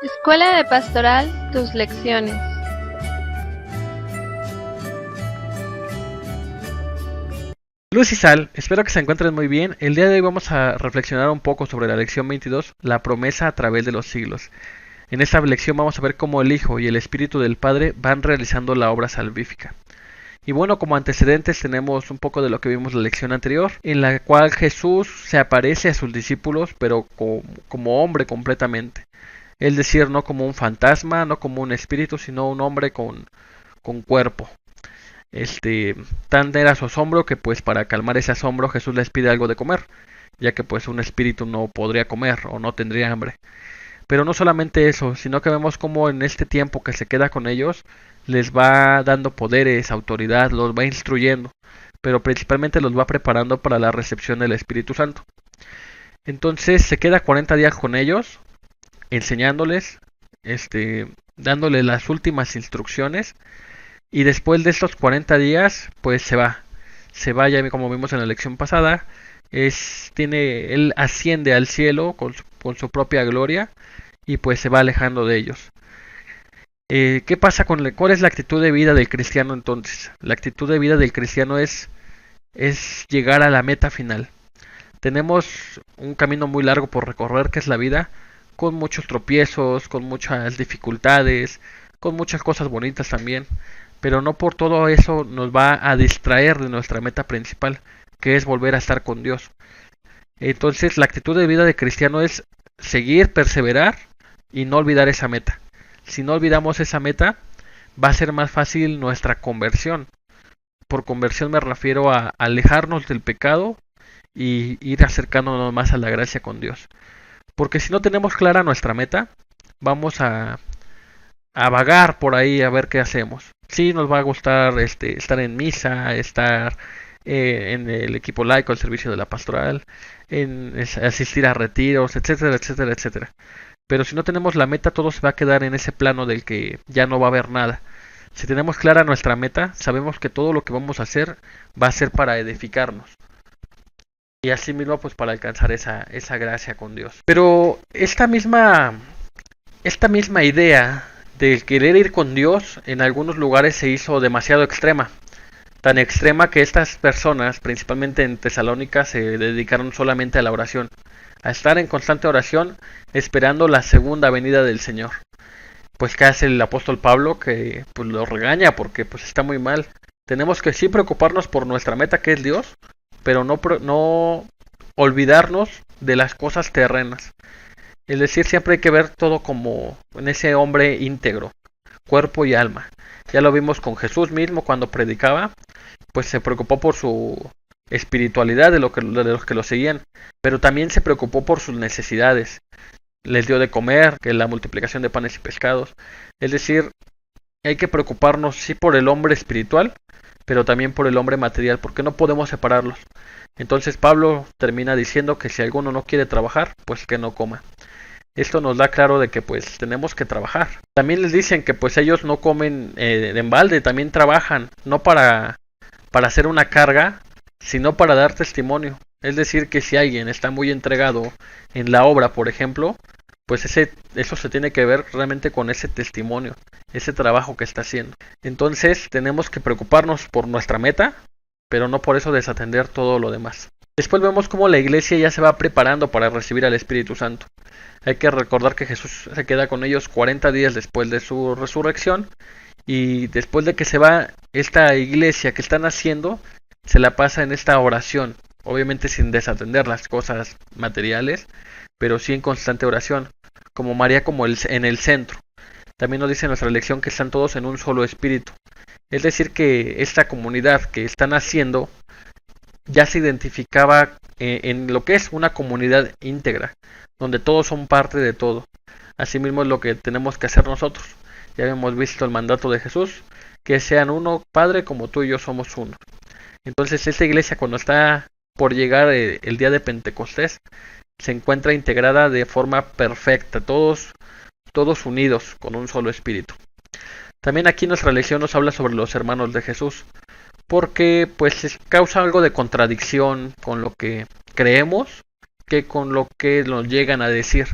Escuela de Pastoral, tus lecciones. Luz y Sal, espero que se encuentren muy bien. El día de hoy vamos a reflexionar un poco sobre la lección 22, la promesa a través de los siglos. En esta lección vamos a ver cómo el Hijo y el Espíritu del Padre van realizando la obra salvífica. Y bueno, como antecedentes tenemos un poco de lo que vimos en la lección anterior, en la cual Jesús se aparece a sus discípulos, pero como hombre completamente. Es decir, no como un fantasma, no como un espíritu, sino un hombre con cuerpo. Tan era su asombro que pues para calmar ese asombro Jesús les pide algo de comer, ya que pues un espíritu no podría comer o no tendría hambre. Pero no solamente eso, sino que vemos como en este tiempo que se queda con ellos les va dando poderes, autoridad, los va instruyendo, pero principalmente los va preparando para la recepción del Espíritu Santo. Entonces se queda 40 días con ellos, enseñándoles, dándoles las últimas instrucciones. Y después de estos 40 días, pues se va. Se va ya como vimos en la lección pasada. Él asciende al cielo con su propia gloria y pues se va alejando de ellos. ¿Qué pasa cuál es la actitud de vida del cristiano entonces? La actitud de vida del cristiano es llegar a la meta final. Tenemos un camino muy largo por recorrer que es la vida, con muchos tropiezos, con muchas dificultades, con muchas cosas bonitas también, pero no por todo eso nos va a distraer de nuestra meta principal, que es volver a estar con Dios. Entonces la actitud de vida de cristiano es seguir, perseverar y no olvidar esa meta. Si no olvidamos esa meta, va a ser más fácil nuestra conversión. Por conversión me refiero a alejarnos del pecado y ir acercándonos más a la gracia con Dios. Porque si no tenemos clara nuestra meta, vamos a vagar por ahí a ver qué hacemos. Sí, nos va a gustar estar en misa, estar en el equipo laico, el servicio de la pastoral, asistir a retiros, etcétera, etcétera, etcétera. Pero si no tenemos la meta, todo se va a quedar en ese plano del que ya no va a haber nada. Si tenemos clara nuestra meta, sabemos que todo lo que vamos a hacer va a ser para edificarnos. Y así mismo pues para alcanzar esa gracia con Dios. Pero esta misma idea de querer ir con Dios en algunos lugares se hizo demasiado extrema. Tan extrema que estas personas, principalmente en Tesalónica, se dedicaron solamente a la oración, a estar en constante oración esperando la segunda venida del Señor. Pues ¿qué hace el apóstol Pablo? Que pues lo regaña porque pues está muy mal. Tenemos que sí preocuparnos por nuestra meta que es Dios, pero no olvidarnos de las cosas terrenas. Es decir, siempre hay que ver todo como en ese hombre íntegro, cuerpo y alma. Ya lo vimos con Jesús mismo cuando predicaba, pues se preocupó por su espiritualidad de los que lo seguían, pero también se preocupó por sus necesidades. Les dio de comer, que es la multiplicación de panes y pescados. Es decir, hay que preocuparnos sí por el hombre espiritual, pero también por el hombre material, porque no podemos separarlos. Entonces Pablo termina diciendo que si alguno no quiere trabajar, pues que no coma. Esto nos da claro de que pues tenemos que trabajar. También les dicen que pues ellos no comen en balde, también trabajan, no para hacer una carga, sino para dar testimonio. Es decir, que si alguien está muy entregado en la obra, por ejemplo, pues eso se tiene que ver realmente con ese testimonio, ese trabajo que está haciendo. Entonces tenemos que preocuparnos por nuestra meta, pero no por eso desatender todo lo demás. Después vemos cómo la iglesia ya se va preparando para recibir al Espíritu Santo. Hay que recordar que Jesús se queda con ellos 40 días después de su resurrección y después de que se va esta iglesia que están haciendo, se la pasa en esta oración, obviamente sin desatender las cosas materiales, pero sí en constante oración, como María en el centro. También nos dice nuestra lección que están todos en un solo espíritu. Es decir, que esta comunidad que están haciendo ya se identificaba en lo que es una comunidad íntegra, donde todos son parte de todo. Asimismo es lo que tenemos que hacer nosotros. Ya hemos visto el mandato de Jesús, que sean uno, Padre, como tú y yo somos uno. Entonces esta iglesia cuando está por llegar el día de Pentecostés, se encuentra integrada de forma perfecta, todos unidos con un solo espíritu. También aquí nuestra lección nos habla sobre los hermanos de Jesús, porque pues causa algo de contradicción con lo que creemos que con lo que nos llegan a decir.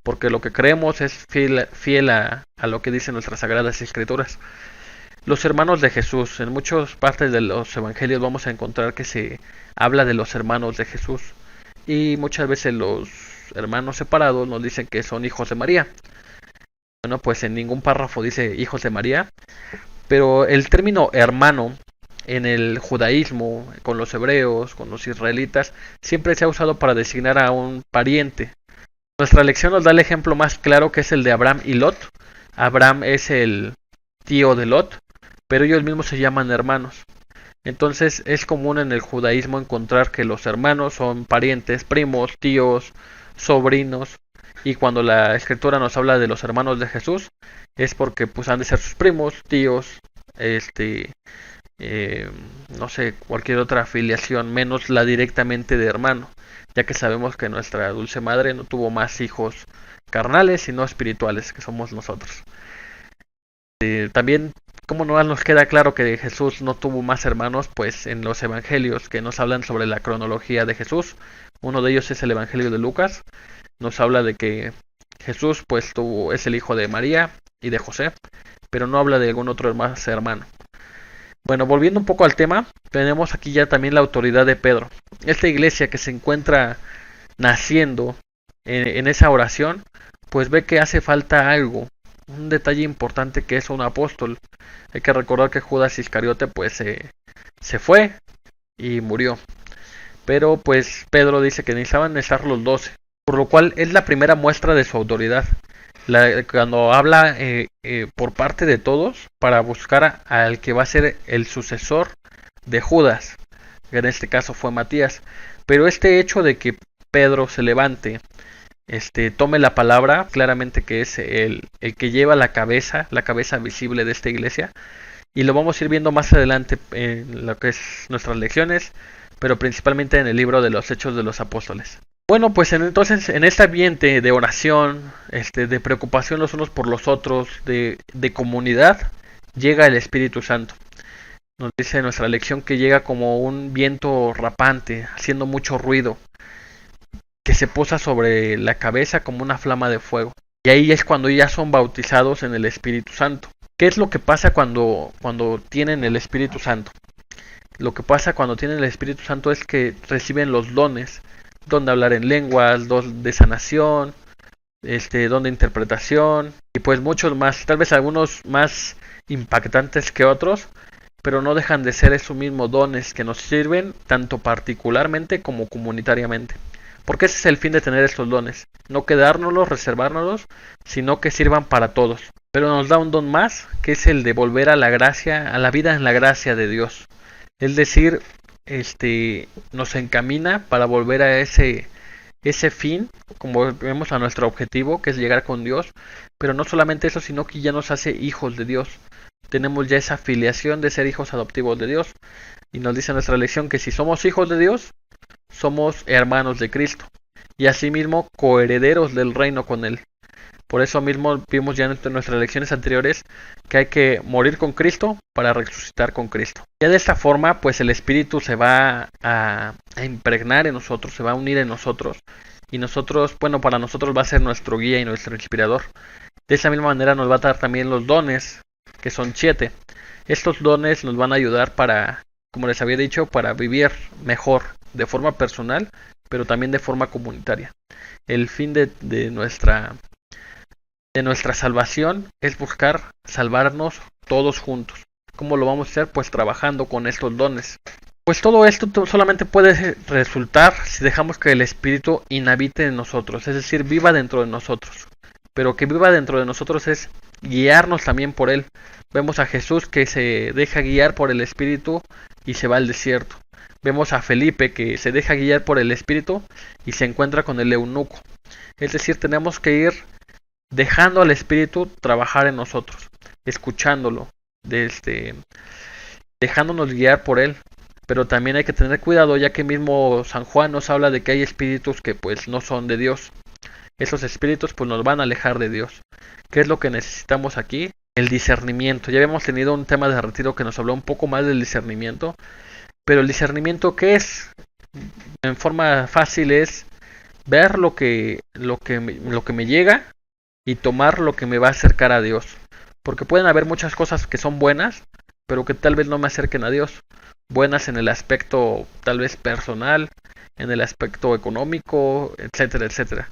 porque lo que creemos es fiel a lo que dicen nuestras sagradas escrituras. Los hermanos de Jesús, en muchas partes de los evangelios vamos a encontrar que se habla de los hermanos de Jesús, y muchas veces los hermanos separados nos dicen que son hijos de María. Bueno, pues en ningún párrafo dice hijos de María, pero el término hermano en el judaísmo, con los hebreos, con los israelitas, siempre se ha usado para designar a un pariente. Nuestra lección nos da el ejemplo más claro, que es el de Abraham y Lot. Abraham es el tío de Lot, pero ellos mismos se llaman hermanos. Entonces es común en el judaísmo encontrar que los hermanos son parientes, primos, tíos, sobrinos, y cuando la escritura nos habla de los hermanos de Jesús es porque pues han de ser sus primos, tíos, no sé, cualquier otra afiliación menos la directamente de hermano, ya que sabemos que nuestra dulce madre no tuvo más hijos carnales sino espirituales, que somos nosotros. También, como no nos queda claro que Jesús no tuvo más hermanos, pues en los evangelios que nos hablan sobre la cronología de Jesús, uno de ellos es el evangelio de Lucas, nos habla de que Jesús pues es el hijo de María y de José, pero no habla de algún otro más hermano. Bueno, volviendo un poco al tema, tenemos aquí ya también la autoridad de Pedro. Esta iglesia que se encuentra naciendo en esa oración, pues ve que hace falta algo, un detalle importante, que es un apóstol. Hay que recordar que Judas Iscariote pues se fue y murió, pero pues Pedro dice que necesitaban estar los 12, por lo cual es la primera muestra de su autoridad. Cuando habla por parte de todos para buscar al que va a ser el sucesor de Judas, que en este caso fue Matías. Pero este hecho de que Pedro se levante, tome la palabra, claramente que es el que lleva la cabeza visible de esta iglesia, y lo vamos a ir viendo más adelante en lo que es nuestras lecciones, pero principalmente en el libro de los Hechos de los Apóstoles. Bueno, pues entonces en este ambiente de oración, de preocupación los unos por los otros, de comunidad, llega el Espíritu Santo. Nos dice nuestra lección que llega como un viento rapante, haciendo mucho ruido, que se posa sobre la cabeza como una flama de fuego. Y ahí es cuando ya son bautizados en el Espíritu Santo. ¿Qué es lo que pasa cuando tienen el Espíritu Santo? Lo que pasa cuando tienen el Espíritu Santo es que reciben los dones, don de hablar en lenguas, don de sanación, don de interpretación, y pues muchos más, tal vez algunos más impactantes que otros, pero no dejan de ser esos mismos dones que nos sirven tanto particularmente como comunitariamente. Porque ese es el fin de tener estos dones, no quedárnoslos, reservárnoslos, sino que sirvan para todos. Pero nos da un don más, que es el de volver a la gracia, a la vida en la gracia de Dios. Es decir, nos encamina para volver a ese fin, como vemos, a nuestro objetivo, que es llegar con Dios. Pero no solamente eso, sino que ya nos hace hijos de Dios. Tenemos ya esa filiación de ser hijos adoptivos de Dios, y nos dice nuestra lección que si somos hijos de Dios, somos hermanos de Cristo, y asimismo coherederos del reino con Él. Por eso mismo vimos ya en nuestras lecciones anteriores que hay que morir con Cristo para resucitar con Cristo. Ya de esta forma, pues el Espíritu se va a impregnar en nosotros, se va a unir en nosotros, y nosotros, bueno, para nosotros va a ser nuestro guía y nuestro inspirador. De esa misma manera nos va a dar también los dones, que son 7. Estos dones nos van a ayudar para, como les había dicho, para vivir mejor de forma personal, pero también de forma comunitaria. El fin de nuestra salvación es buscar salvarnos todos juntos. ¿Cómo lo vamos a hacer? Pues trabajando con estos dones. Pues todo esto solamente puede resultar si dejamos que el Espíritu inhabite en nosotros, es decir, viva dentro de nosotros. Pero que viva dentro de nosotros es guiarnos también por Él. Vemos a Jesús que se deja guiar por el Espíritu y se va al desierto. Vemos a Felipe que se deja guiar por el Espíritu y se encuentra con el eunuco. Es decir, tenemos que ir dejando al Espíritu trabajar en nosotros, escuchándolo, dejándonos guiar por Él. Pero también hay que tener cuidado, ya que mismo San Juan nos habla de que hay espíritus que pues no son de Dios. Esos espíritus pues nos van a alejar de Dios. ¿Qué es lo que necesitamos aquí? El discernimiento. Ya habíamos tenido un tema de retiro que nos habló un poco más del discernimiento. Pero el discernimiento, ¿qué es? En forma fácil es ver lo que me llega y tomar lo que me va a acercar a Dios. Porque pueden haber muchas cosas que son buenas, pero que tal vez no me acerquen a Dios. Buenas en el aspecto tal vez personal, en el aspecto económico, etcétera, etcétera.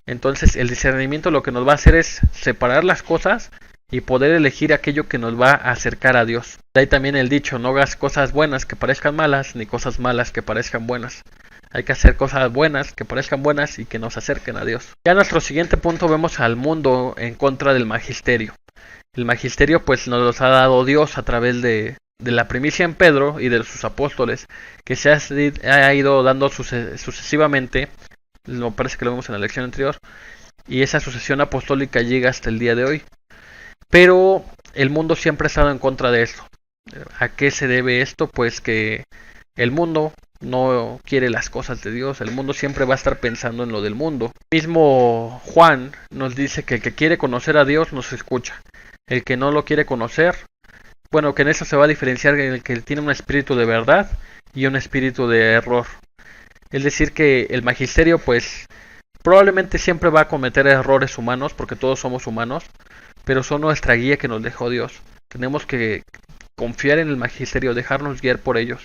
Entonces el discernimiento lo que nos va a hacer es separar las cosas y poder elegir aquello que nos va a acercar a Dios. De ahí también el dicho, no hagas cosas buenas que parezcan malas, ni cosas malas que parezcan buenas. Hay que hacer cosas buenas que parezcan buenas y que nos acerquen a Dios. Ya en nuestro siguiente punto vemos al mundo en contra del magisterio. El magisterio pues nos los ha dado Dios a través de la primicia en Pedro y de sus apóstoles, que se ha ido dando sucesivamente. Me parece que lo vemos en la lección anterior, y esa sucesión apostólica llega hasta el día de hoy. Pero el mundo siempre ha estado en contra de esto. ¿A qué se debe esto? Pues que el mundo no quiere las cosas de Dios, el mundo siempre va a estar pensando en lo del mundo. Mismo Juan nos dice que el que quiere conocer a Dios nos escucha, el que no lo quiere conocer, bueno, que en eso se va a diferenciar el que tiene un espíritu de verdad y un espíritu de error. Es decir que el magisterio pues probablemente siempre va a cometer errores humanos, porque todos somos humanos, pero son nuestra guía que nos dejó Dios. Tenemos que confiar en el magisterio, dejarnos guiar por ellos.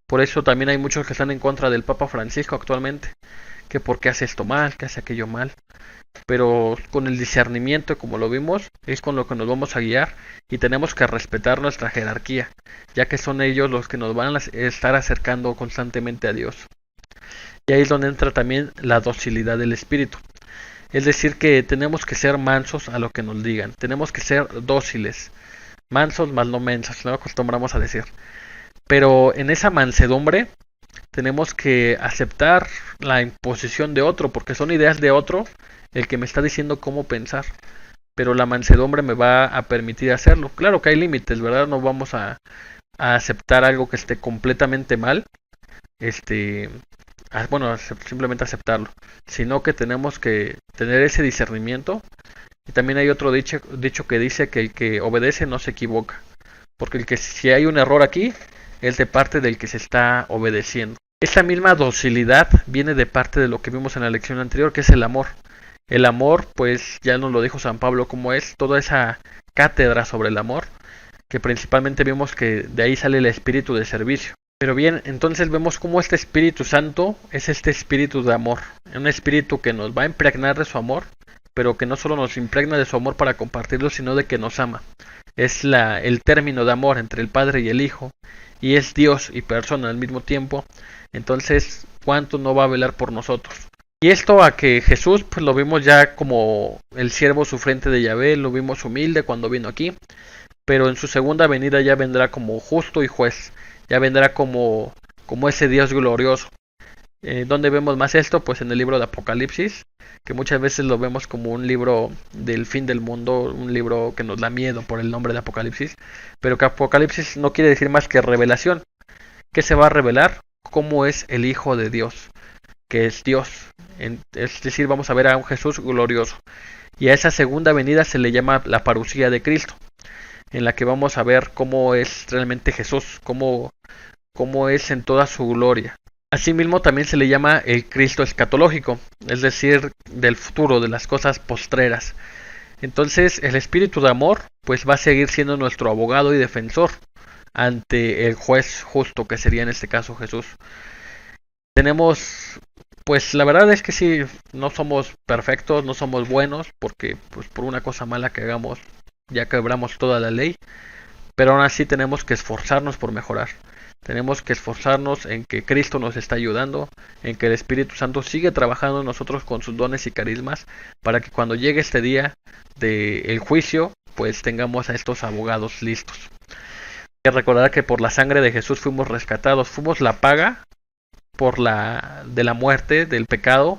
Por eso también hay muchos que están en contra del Papa Francisco actualmente, que por qué hace esto mal, que hace aquello mal. Pero con el discernimiento, como lo vimos, es con lo que nos vamos a guiar, y tenemos que respetar nuestra jerarquía, ya que son ellos los que nos van a estar acercando constantemente a Dios. Y ahí es donde entra también la docilidad del espíritu. Es decir que tenemos que ser mansos a lo que nos digan, tenemos que ser dóciles, mansos más no mensos, no acostumbramos a decir. Pero en esa mansedumbre tenemos que aceptar la imposición de otro, porque son ideas de otro el que me está diciendo cómo pensar. Pero la mansedumbre me va a permitir hacerlo. Claro que hay límites, ¿verdad? No vamos a aceptar algo que esté completamente mal. Bueno, simplemente aceptarlo. Sino que tenemos que tener ese discernimiento. Y también hay otro dicho que dice que el que obedece no se equivoca. Porque si hay un error aquí, es de parte del que se está obedeciendo. Esa misma docilidad viene de parte de lo que vimos en la lección anterior, que es el amor. El amor, pues ya nos lo dijo San Pablo, como es toda esa cátedra sobre el amor, que principalmente vimos que de ahí sale el espíritu de servicio. Pero bien, entonces vemos cómo este Espíritu Santo es este espíritu de amor, un espíritu que nos va a impregnar de su amor, pero que no solo nos impregna de su amor para compartirlo, sino de que nos ama. Es el término de amor entre el Padre y el Hijo, y es Dios y persona al mismo tiempo. Entonces, ¿cuánto no va a velar por nosotros? Y esto a que Jesús, pues lo vimos ya como el siervo sufriente de Yahvé, lo vimos humilde cuando vino aquí, pero en su segunda venida ya vendrá como justo y juez, ya vendrá como ese Dios glorioso. ¿Dónde vemos más esto? Pues en el libro de Apocalipsis, que muchas veces lo vemos como un libro del fin del mundo, un libro que nos da miedo por el nombre de Apocalipsis, pero que Apocalipsis no quiere decir más que revelación. ¿Qué se va a revelar? Cómo es el Hijo de Dios, que es Dios. Es decir, vamos a ver a un Jesús glorioso. Y a esa segunda venida se le llama la parusía de Cristo, en la que vamos a ver cómo es realmente Jesús, cómo es en toda su gloria. Asimismo también se le llama el Cristo escatológico, es decir, del futuro, de las cosas postreras. Entonces el espíritu de amor pues va a seguir siendo nuestro abogado y defensor ante el juez justo, que sería en este caso Jesús. Tenemos, pues la verdad es que sí, no somos perfectos, no somos buenos, porque pues por una cosa mala que hagamos ya quebramos toda la ley, pero aún así tenemos que esforzarnos por mejorar. Tenemos que esforzarnos en que Cristo nos está ayudando, en que el Espíritu Santo sigue trabajando en nosotros con sus dones y carismas, para que cuando llegue este día del juicio, pues tengamos a estos abogados listos. Hay que recordar que por la sangre de Jesús fuimos rescatados, fuimos la paga de la muerte, del pecado,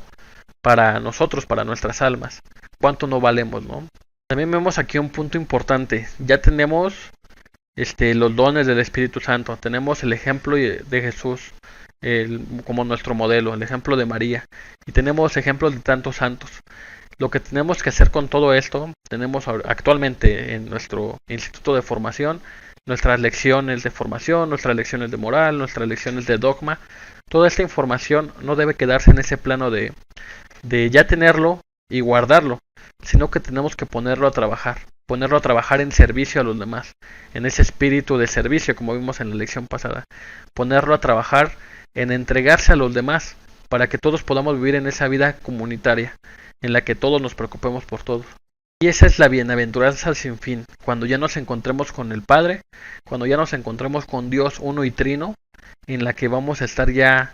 para nosotros, para nuestras almas. ¿Cuánto no valemos, no? También vemos aquí un punto importante. Ya tenemos los dones del Espíritu Santo, tenemos el ejemplo de Jesús como nuestro modelo, el ejemplo de María, y tenemos ejemplos de tantos santos. Lo que tenemos que hacer con todo esto, tenemos actualmente en nuestro instituto de formación nuestras lecciones de formación, nuestras lecciones de moral, nuestras lecciones de dogma, Toda esta información no debe quedarse en ese plano de ya tenerlo y guardarlo, sino que tenemos que ponerlo a trabajar en servicio a los demás, en ese espíritu de servicio, como vimos en la lección pasada, ponerlo a trabajar en entregarse a los demás, para que todos podamos vivir en esa vida comunitaria, en la que todos nos preocupemos por todos. Y esa es la bienaventuranza sin fin, cuando ya nos encontremos con el Padre, cuando ya nos encontremos con Dios uno y trino, en la que vamos a estar ya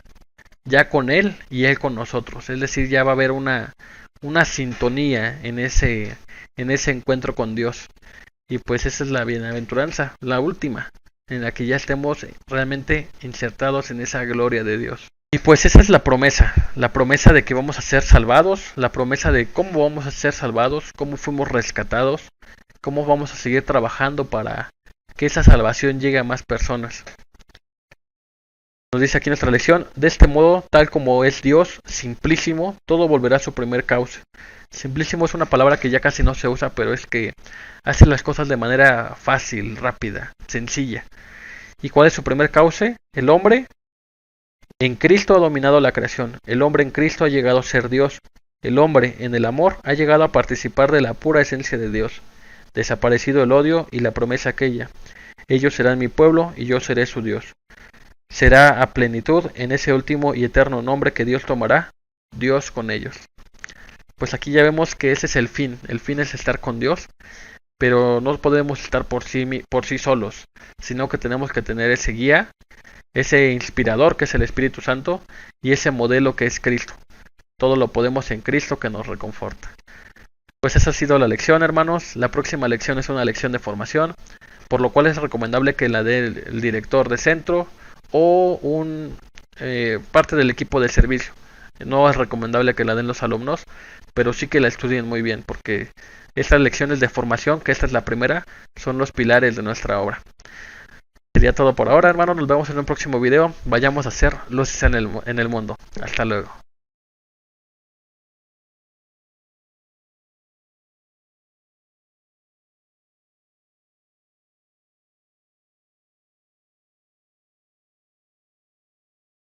con Él y Él con nosotros. Es decir, ya va a haber una sintonía en ese encuentro con Dios. Y pues esa es la bienaventuranza, la última, en la que ya estemos realmente insertados en esa gloria de Dios. Y pues esa es la promesa de que vamos a ser salvados, la promesa de cómo vamos a ser salvados, cómo fuimos rescatados, cómo vamos a seguir trabajando para que esa salvación llegue a más personas. Nos dice aquí nuestra lección: de este modo, tal como es Dios, simplísimo, todo volverá a su primer cauce. Simplísimo es una palabra que ya casi no se usa, pero es que hace las cosas de manera fácil, rápida, sencilla. ¿Y cuál es su primer cauce? El hombre en Cristo ha dominado la creación. El hombre en Cristo ha llegado a ser Dios. El hombre en el amor ha llegado a participar de la pura esencia de Dios. Desaparecido el odio y la promesa aquella: ellos serán mi pueblo y yo seré su Dios. Será a plenitud en ese último y eterno nombre que Dios tomará, Dios con ellos. Pues aquí ya vemos que ese es el fin es estar con Dios, pero no podemos estar por sí solos, sino que tenemos que tener ese guía, ese inspirador que es el Espíritu Santo y ese modelo que es Cristo. Todo lo podemos en Cristo que nos reconforta. Pues esa ha sido la lección, hermanos. La próxima lección es una lección de formación, por lo cual es recomendable que la dé el director de centro o parte del equipo de servicio. No es recomendable que la den los alumnos, pero sí que la estudien muy bien, porque estas lecciones de formación, que esta es la primera, son los pilares de nuestra obra. Sería todo por ahora, hermanos. Nos vemos en un próximo video. Vayamos a hacer luces en el mundo. Hasta luego.